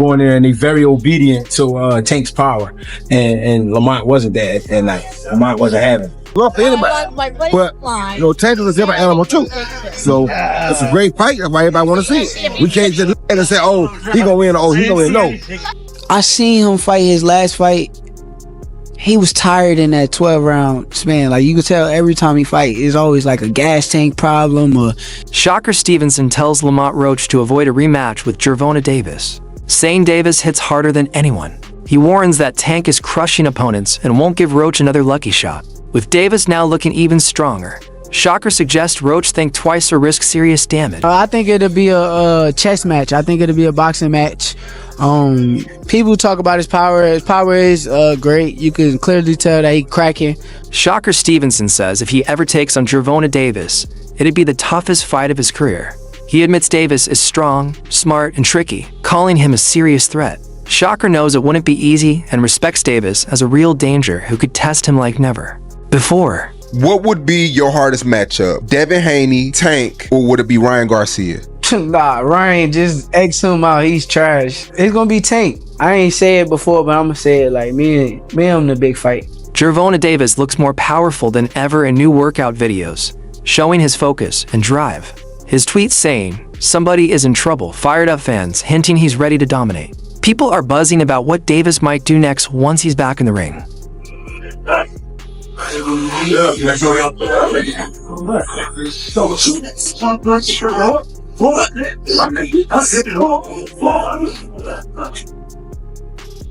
going there and they very obedient to Tank's power, and Lamont wasn't that that night. Lamont wasn't having. Well, for anybody, but you know, Tank is a different animal too. So it's a great fight. That's why everybody want to see it. We can't just look at it and say, "Oh, he gonna win," or "Oh, he gonna win." No. I seen him fight his last fight. He was tired in that 12-round span. Like, you could tell every time he fight, it's always like a gas tank problem or... Shakur Stevenson tells LamontRoach to avoid a rematch with Gervonta Davis, saying Davis hits harder than anyone. He warns that Tank is crushing opponents and won't give Roach another lucky shot. With Davis now looking even stronger, Shakur suggests Roach think twice or risk serious damage. I think it'll be a chess match. I think it'll be a boxing match. People talk about his power. His power is great. You can clearly tell that he's cracking. Shakur Stevenson says if he ever takes on Gervonta Davis, it'd be the toughest fight of his career. He admits Davis is strong, smart, and tricky, calling him a serious threat. Shakur knows it wouldn't be easy and respects Davis as a real danger who could test him like never before. What would be your hardest matchup? Devin Haney, Tank, or would it be Ryan Garcia? Nah, Ryan, just X him out. He's trash. It's gonna be Tank. I ain't say it before, but I'm gonna say it like me and him the big fight. Gervonta Davis looks more powerful than ever in new workout videos, showing his focus and drive. His tweets saying, "Somebody is in trouble," fired up fans, hinting he's ready to dominate. People are buzzing about what Davis might do next once he's back in the ring.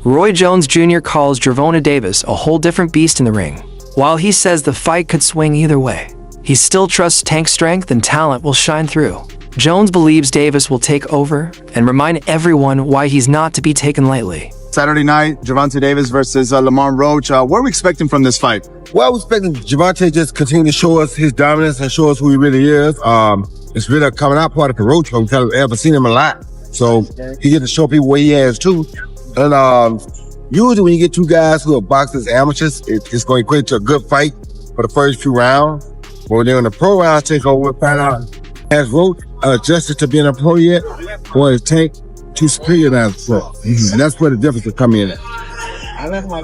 Roy Jones Jr. calls Gervonta Davis a whole different beast in the ring. While he says the fight could swing either way, he still trusts Tank's strength and talent will shine through. Jones believes Davis will take over and remind everyone why he's not to be taken lightly. Saturday night, Gervonta Davis versus LamontRoach. What are we expecting from this fight? Well, we're expecting Gervonta just continue to show us his dominance and show us who he really is. It's really a coming out party for Roach because we've ever seen him a lot. So he gets to show people what he has too. And usually when you get two guys who are boxers amateurs, it's going to equate to a good fight for the first few rounds. But then when the pro rounds take over, we'll find out has Roach adjusted to being a pro yet, or is Tank too superior now as pro? And that's where the difference will come in at.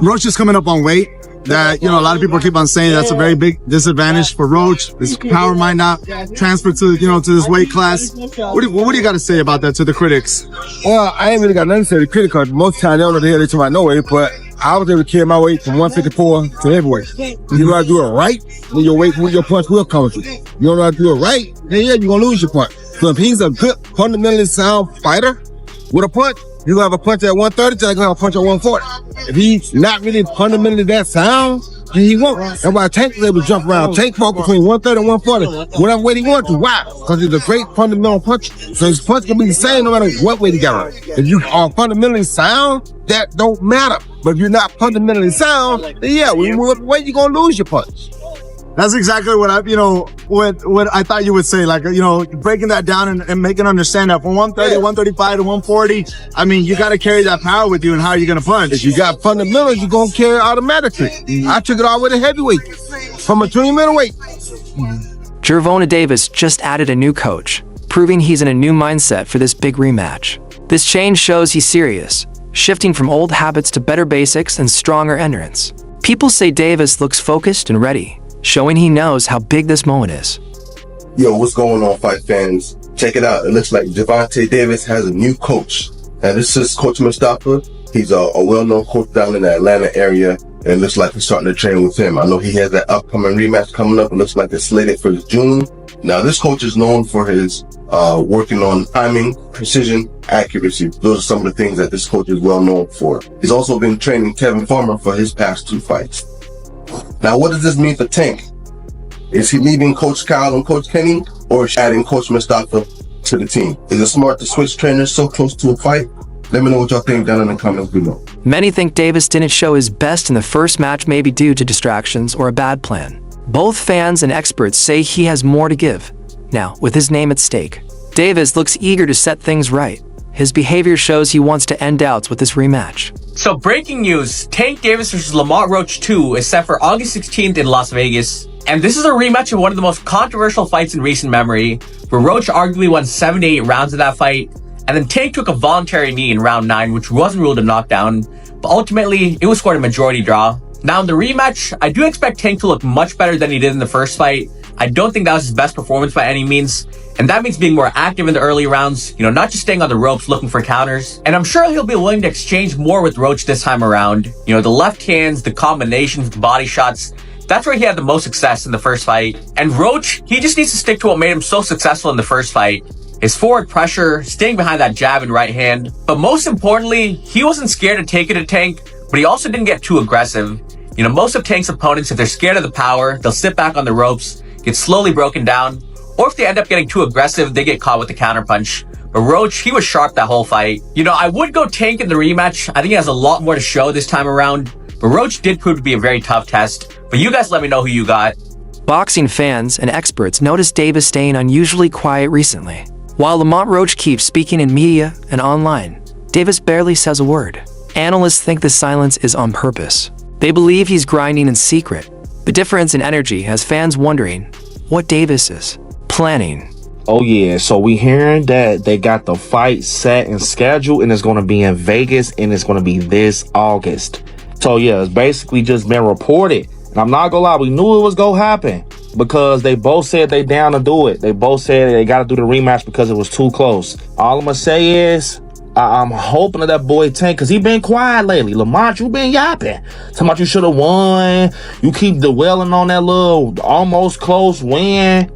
Roach is coming up on weight. That, you know, a lot of people keep on saying that's a very big disadvantage for Roach. His power might not transfer to, you know, to this weight class. What do you got to say about that to the critics? Well, I ain't really got nothing to say to the critics because most times they don't know the hell they talking about no weight, but I was able to carry my weight from 154 to heavyweight. You know how to do it right, then your weight, your punch will come with you. You don't know how to do it right, then yeah, you're going to lose your punch. So if he's a good, fundamentally sound fighter with a punch, he's going to have a punch at 130, then he's going to have a punch at 140. If he's not really fundamentally that sound, then he won't. That's why Tank is able to jump around. Tank fought between 130 and 140, whatever weight he wants to. Why? Because he's a great fundamental puncher. So his punch can be the same no matter what weight he got on. If you are fundamentally sound, that don't matter. But if you're not fundamentally sound, then yeah, what weight you going to lose your punch? That's exactly what what I thought you would say. Like, you know, breaking that down and making understand that from 130, 135 to 140, I mean, you got to carry that power with you, and how are you going to punch? If you got fundamentals, you're going to carry it automatically. I took it all with a heavyweight from a junior middleweight. Gervonta Davis just added a new coach, proving he's in a new mindset for this big rematch. This change shows he's serious, shifting from old habits to better basics and stronger endurance. People say Davis looks focused and ready, showing he knows how big this moment is. Yo, what's going on, fight fans? Check it out. It looks like Gervonta Davis has a new coach. Now, this is Coach Mustafa. He's a well-known coach down in the Atlanta area, and it looks like he's starting to train with him. I know he has that upcoming rematch coming up. It looks like it's slated for June. Now, this coach is known for his working on timing, precision, accuracy. Those are some of the things that this coach is well known for. He's also been training Kevin Farmer for his past 2 fights. Now, what does this mean for Tank? Is he leaving Coach Kyle and Coach Kenny, or adding Coach Mustafa to the team? Is it smart to switch trainers so close to a fight? Let me know what y'all think down in the comments below. Many think Davis didn't show his best in the first match, maybe due to distractions or a bad plan. Both fans and experts say he has more to give. Now, with his name at stake, Davis looks eager to set things right. His behavior shows he wants to end doubts with this rematch. So breaking news, Tank Davis vs. LamontRoach 2 is set for August 16th in Las Vegas. And this is a rematch of one of the most controversial fights in recent memory, where Roach arguably won 7 to 8 rounds of that fight, And then Tank took a voluntary knee in round 9, which wasn't ruled a knockdown, but ultimately it was scored a majority draw. Now in the rematch, I do expect Tank to look much better than he did in the first fight. I don't think that was his best performance by any means, and that means being more active in the early rounds, not just staying on the ropes looking for counters. And I'm sure he'll be willing to exchange more with Roach this time around. The left hands, the combinations, the body shots, that's where he had the most success in the first fight. And Roach, he just needs to stick to what made him so successful in the first fight. His forward pressure, staying behind that jab and right hand. But most importantly, he wasn't scared to take it to Tank, but he also didn't get too aggressive. Most of Tank's opponents, if they're scared of the power, they'll sit back on the ropes, get slowly broken down, or if they end up getting too aggressive, they get caught with the counterpunch. But Roach, he was sharp that whole fight. I would go Tank in the rematch. I think he has a lot more to show this time around. But Roach did prove to be a very tough test. But you guys let me know who you got. Boxing fans and experts noticed Davis staying unusually quiet recently. While LamontRoach keeps speaking in media and online, Davis barely says a word. Analysts think the silence is on purpose. They believe he's grinding in secret. The difference in energy has fans wondering what Davis is planning. Oh yeah, so we hearing that they got the fight set and scheduled, and it's going to be in Vegas, and it's going to be this August. So yeah, it's basically just been reported. And I'm not gonna lie, we knew it was gonna happen because they both said they down to do it. They both said they got to do the rematch because it was too close. All I'm gonna say is, I'm hoping that boy Tank, because he been quiet lately. Lamont, you been yapping. Talking about you should have won. You keep dwelling on that little almost close win.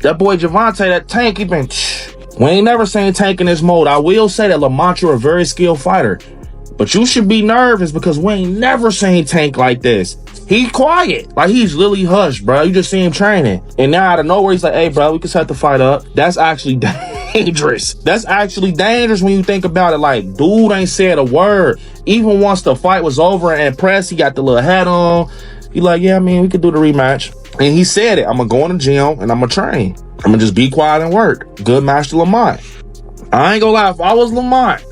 That boy Gervonta, that Tank, he been... We ain't never seen Tank in this mode. I will say that Lamont, you're a very skilled fighter. But you should be nervous because we ain't never seen Tank like this. He quiet. Like, he's literally hushed, bro. You just see him training. And now out of nowhere, he's like, hey, bro, we can set the fight up. That's actually dangerous. That's actually dangerous when you think about it. Like, dude ain't said a word. Even once the fight was over and pressed, he got the little hat on. He like, yeah, I mean, we could do the rematch. And he said it. I'm going to go in the gym and I'm going to train. I'm going to just be quiet and work. Good match to Lamont. I ain't going to lie. If I was Lamont,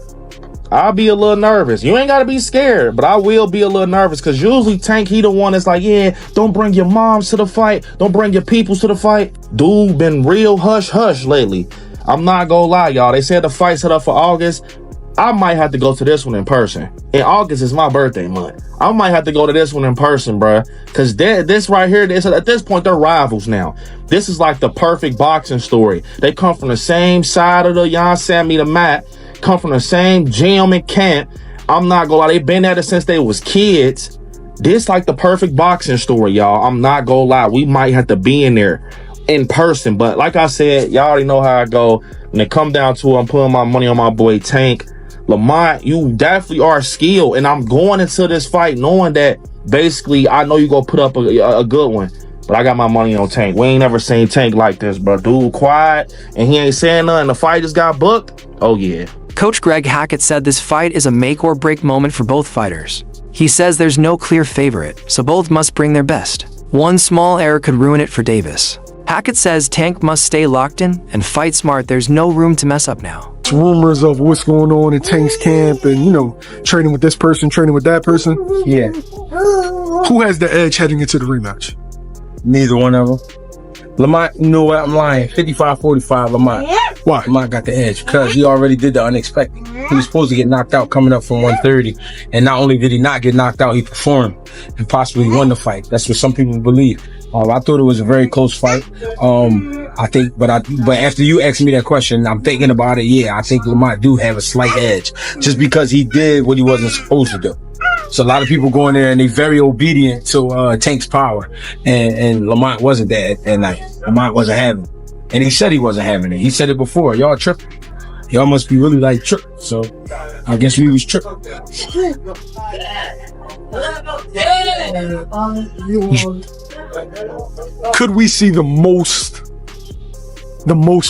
I'll be a little nervous. You ain't got to be scared, but I will be a little nervous because usually Tank, he the one that's like, yeah, don't bring your moms to the fight. Don't bring your peoples to the fight. Dude been real hush lately. I'm not going to lie, y'all. They said the fight set up for August. I might have to go to this one in person. And August is my birthday month. I might have to go to this one in person, bruh. Because this right here, at this point, they're rivals now. This is like the perfect boxing story. They come from the same side of the the mat. Come from the same gym and camp. I'm not gonna lie, they've been at it since they was kids. This like the perfect boxing story, y'all. I'm not gonna lie, we might have to be in there in person. But like I said, y'all already know how I go. When it come down to it, I'm putting my money on my boy Tank. Lamont, you definitely are skilled, and I'm going into this fight knowing that basically I know you gonna put up a good one. But I got my money on Tank. We ain't never seen Tank like this, bro. Dude quiet, and he ain't saying nothing. The fight just got booked. Oh yeah. Coach Greg Hackett said this fight is a make or break moment for both fighters. He says there's no clear favorite, so both must bring their best. One small error could ruin it for Davis. Hackett says Tank must stay locked in and fight smart. There's no room to mess up now. Rumors of what's going on in Tank's camp and, training with this person, training with that person. Yeah. Who has the edge heading into the rematch? Neither one of them. Lamont, you know what? I'm lying. 55-45, Lamont. Why? Lamont got the edge because he already did the unexpected. He was supposed to get knocked out coming up from 130. And not only did he not get knocked out, he performed and possibly won the fight. That's what some people believe. I thought it was a very close fight. I think, but after you asked me that question, I'm thinking about it. Yeah, I think Lamont do have a slight edge just because he did what he wasn't supposed to do. So a lot of people go in there and they very obedient to Tank's power, and Lamont wasn't that, and Lamont wasn't having it. And he said he wasn't having it. He said it before. Y'all tripping. Y'all must be really like tripping. So I guess we was tripping. Could we see the most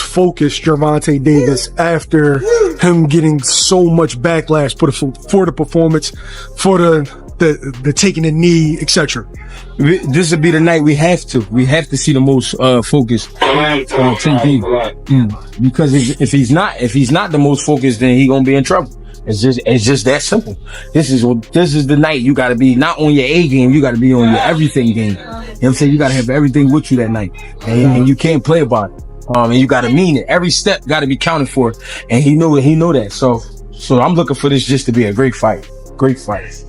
focused Gervonta Davis after him getting so much backlash for the performance, for the taking the knee, etc.? This would be the night we have to see the most focused on TV. Because if he's not the most focused, then he gonna be in trouble. It's just that simple. This is the night you gotta be not on your A game, you gotta be on your everything game. You know what I'm saying? You gotta have everything with you that night. And you can't play about it. And you got to mean it. Every step got to be counted for, and he know that. So I'm looking for this just to be a great fight. Great fight.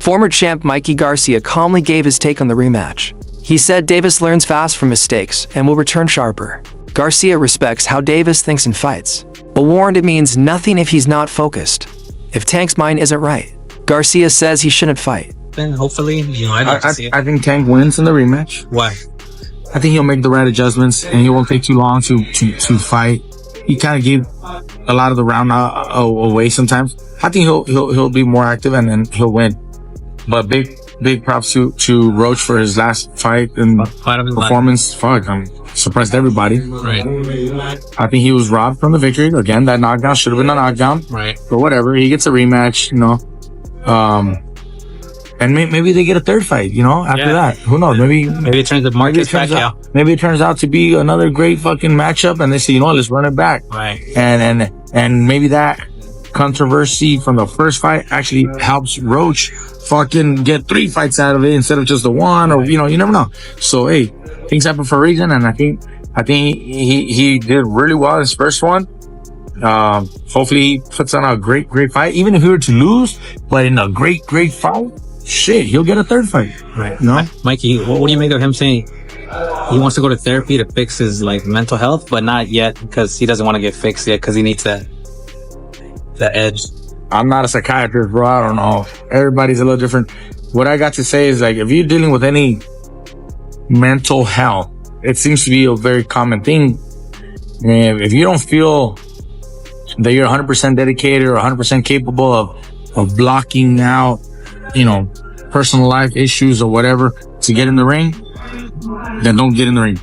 Former champ Mikey Garcia calmly gave his take on the rematch. He said Davis learns fast from mistakes and will return sharper. Garcia respects how Davis thinks in fights, but warned it means nothing if he's not focused. If Tank's mind isn't right, Garcia says he shouldn't fight. Then hopefully, I'd like to see it. I think Tank wins in the rematch. Why? I think he'll make the right adjustments and he won't take too long to fight. He kind of gave a lot of the round away sometimes. I think he'll be more active and then he'll win. But big props to Roach for his last fight and performance. Fuck, surprised everybody. Right. I think he was robbed from the victory. Again, that knockdown should have been a knockdown. Right. But whatever, he gets a rematch, and maybe they get a third fight, after that. Who knows? Maybe it turns the market back out. Maybe it turns out to be another great fucking matchup and they say, let's run it back. Right. And maybe that controversy from the first fight actually helps Roach fucking get 3 fights out of it instead of just the one, or you never know. So hey, things happen for a reason, and I think he did really well in his first one. Hopefully he puts on a great fight, even if he were to lose, but in a great fight, shit, he'll get a third fight. Right. No? Mikey, what do you make of him saying he wants to go to therapy to fix his mental health, but not yet because he doesn't want to get fixed yet because he needs that edge? I'm not a psychiatrist, bro. I don't know. Everybody's a little different. What I got to say is, if you're dealing with any mental health, it seems to be a very common thing. And if you don't feel that you're 100% dedicated or 100% capable of blocking out, personal life issues or whatever to get in the ring, then don't get in the ring.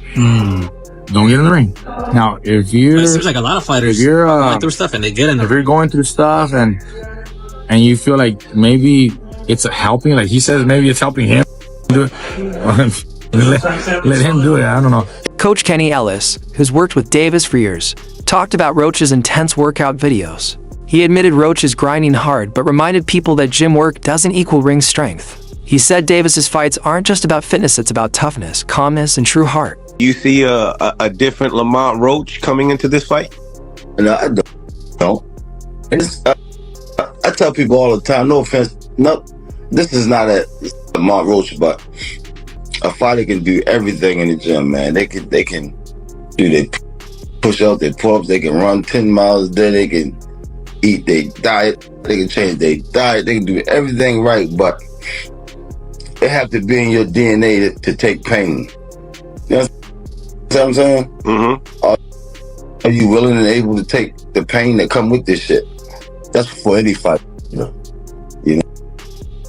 Don't get in the ring. Now, if you're... There's like a lot of fighters if you're, going through stuff and they get in the ring. If you're going through stuff and you feel like maybe it's helping, like he says, maybe it's helping him do it, let him do it. I don't know. Coach Kenny Ellis, who's worked with Davis for years, talked about Roach's intense workout videos. He admitted Roach is grinding hard, but reminded people that gym work doesn't equal ring strength. He said Davis's fights aren't just about fitness, it's about toughness, calmness, and true heart. You see a different LamontRoach coming into this fight? No, I don't. No. I tell people all the time, no offense, this is not a LamontRoach, but a fighter can do everything in the gym, man. They can do their push-ups, their pull-ups, they can run 10 miles a day, they can eat their diet, they can change their diet, they can do everything right, but it have to be in your DNA to take pain. You know what I'm saying? Mm-hmm. Are you willing and able to take the pain that come with this shit? That's for any fight,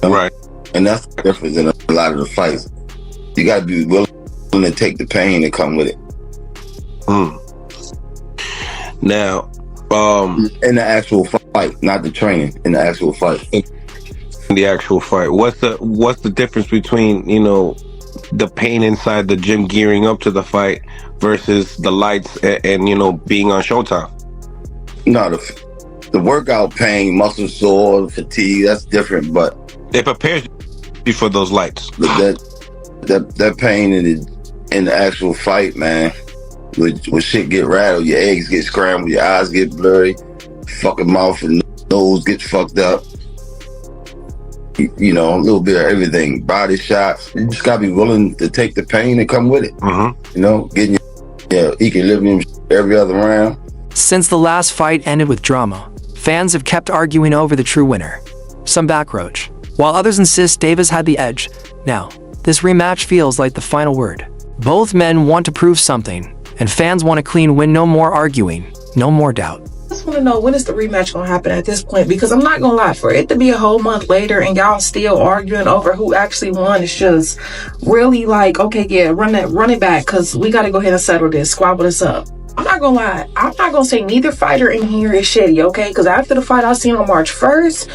Right. And that's the difference in a lot of the fights. You gotta be willing to take the pain that come with it. Now, in the actual fight, not the training. In the actual fight. In the actual fight, what's the difference between the pain inside the gym gearing up to the fight versus the lights and being on Showtime? No, the workout pain, muscle sore, fatigue, that's different, but it prepares you for those lights. That pain in the actual fight, man, when shit get rattled, your eggs get scrambled, your eyes get blurry, fucking mouth and nose get fucked up. A little bit of everything, body shots. You just gotta be willing to take the pain and come with it. Getting your equilibrium every other round. Since the last fight ended with drama, fans have kept arguing over the true winner. Some back Roach, while others insist Davis had the edge. Now, this rematch feels like the final word. Both men want to prove something, and fans want a clean win, no more arguing, no more doubt. I just want to know, when is the rematch going to happen at this point? Because I'm not going to lie, for it to be a whole month later and y'all still arguing over who actually won, it's just really like, okay, yeah, run it back, because we got to go ahead and settle this, squabble this up. I'm not going to lie, I'm not going to say neither fighter in here is shitty, okay? Because after the fight I seen on March 1st,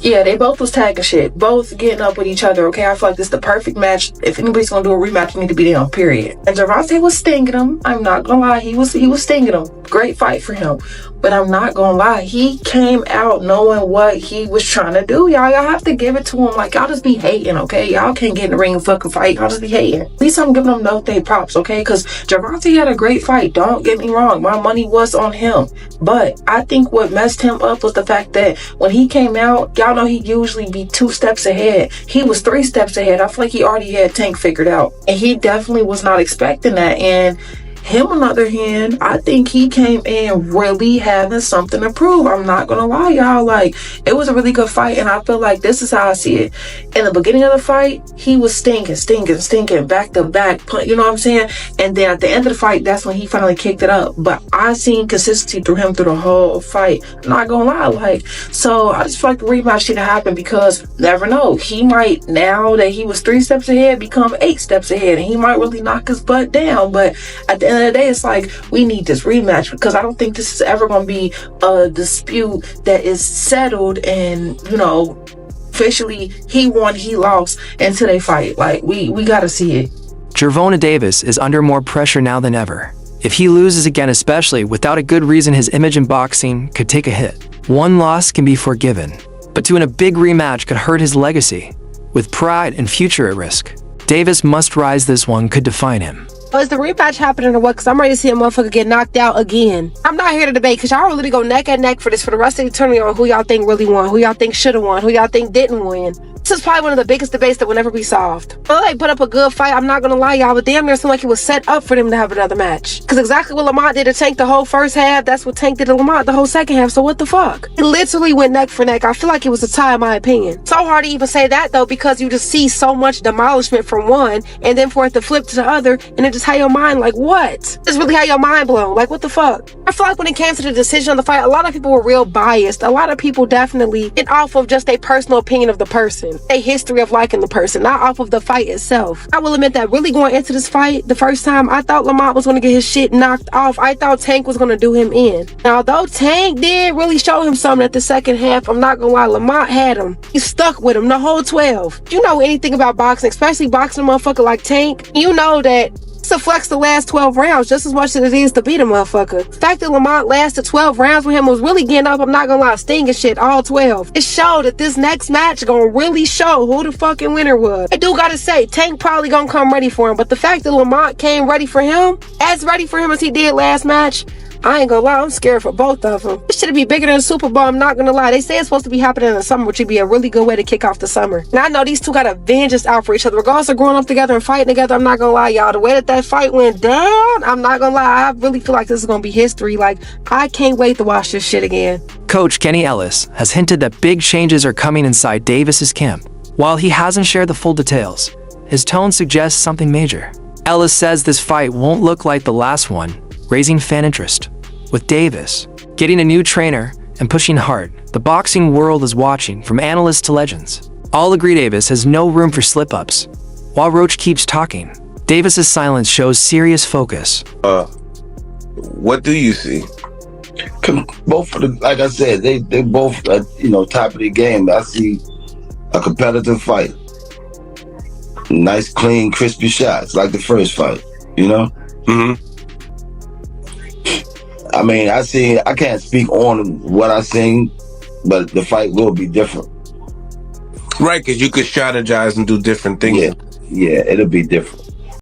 yeah, they both was tagging shit, both getting up with each other, okay? I feel like this is the perfect match. If anybody's gonna do a rematch, you need to be down, period. And Gervonta was stinging him. I'm not gonna lie, he was stinging him. Great fight for him. But I'm not gonna lie, he came out knowing what he was trying to do. Y'all have to give it to him. Like, y'all just be hating, okay? Y'all can't get in the ring and fucking fight. Y'all just be hating. At least I'm giving them no props, okay? Because Gervonta had a great fight. Don't get me wrong. My money was on him. But I think what messed him up was the fact that when he came out, y'all know he usually be 2 steps ahead. He was 3 steps ahead. I feel like he already had Tank figured out. And he definitely was not expecting that. And him, on the other hand, I think he came in really having something to prove. I'm not gonna lie, y'all. Like, it was a really good fight, and I feel like this is how I see it. In the beginning of the fight, he was stinking, back to back, you know what I'm saying? And then at the end of the fight, that's when he finally kicked it up. But I seen consistency through him through the whole fight. I'm not gonna lie, like, so I just feel like the rematch should happen because never know. He might, now that he was 3 steps ahead, become 8 steps ahead, and he might really knock his butt down. But at the end of the day, it's like, we need this rematch because I don't think this is ever going to be a dispute that is settled and, you know, officially he won, he lost until they fight. Like, we got to see it. Gervonta Davis is under more pressure now than ever. If he loses again, especially without a good reason, his image in boxing could take a hit. One loss can be forgiven, but to win a big rematch could hurt his legacy. With pride and future at risk, Davis must rise. This one could define him. Is the rematch happening or what? Because I'm ready to see a motherfucker get knocked out again. I'm not here to debate because y'all really go neck and neck for this for the rest of the tournament on who y'all think really won, who y'all think should have won, who y'all think didn't win. This is probably one of the biggest debates that will never be solved. Well, they put up a good fight, I'm not gonna lie, y'all, but damn near seemed like it was set up for them to have another match. Because exactly what Lamont did to Tank the whole first half, that's what Tank did to Lamont the whole second half, so what the fuck? It literally went neck for neck. I feel like it was a tie in my opinion. So hard to even say that though, because you just see so much demolishment from one, and then for it to flip to the other, and it just had your mind like, what? Just really had your mind blown. Like, what the fuck? I feel like when it came to the decision of the fight, a lot of people were real biased. A lot of people definitely went off of just a personal opinion of the person, a history of liking the person, not off of the fight itself. I will admit that really going into this fight, the first time, I thought Lamont was going to get his shit knocked off. I thought Tank was going to do him in. Now, although Tank did really show him something at the second half, I'm not going to lie, Lamont had him. He stuck with him the whole 12. If you know anything about boxing, especially boxing a motherfucker like Tank, you know that it's to flex the last 12 rounds just as much as it is to beat a motherfucker. The fact that Lamont lasted 12 rounds with him was really getting up, I'm not gonna lie, stinging shit all 12. It showed that this next match gonna really show who the fucking winner was. I do gotta say, Tank probably gonna come ready for him, but the fact that Lamont came ready for him, as ready for him as he did last match, I ain't gonna lie, I'm scared for both of them. This should be bigger than a Super Bowl, I'm not gonna lie. They say it's supposed to be happening in the summer, which would be a really good way to kick off the summer. Now I know these two got a vengeance out for each other. Regardless of growing up together and fighting together, I'm not gonna lie, y'all. The way that fight went down, I'm not gonna lie, I really feel like this is gonna be history. Like, I can't wait to watch this shit again. Coach Kenny Ellis has hinted that big changes are coming inside Davis's camp. While he hasn't shared the full details, his tone suggests something major. Ellis says this fight won't look like the last one, raising fan interest. With Davis getting a new trainer and pushing hard, the boxing world is watching, from analysts to legends. All agree Davis has no room for slip-ups. While Roach keeps talking, Davis's silence shows serious focus. What do you see? Both of them, like I said, they both top of the game. I see a competitive fight. Nice, clean, crispy shots like the first fight, you know? Mm-hmm. I mean, I can't speak on what I seen, but the fight will be different. Right, because you could strategize and do different things. Yeah, it'll be different.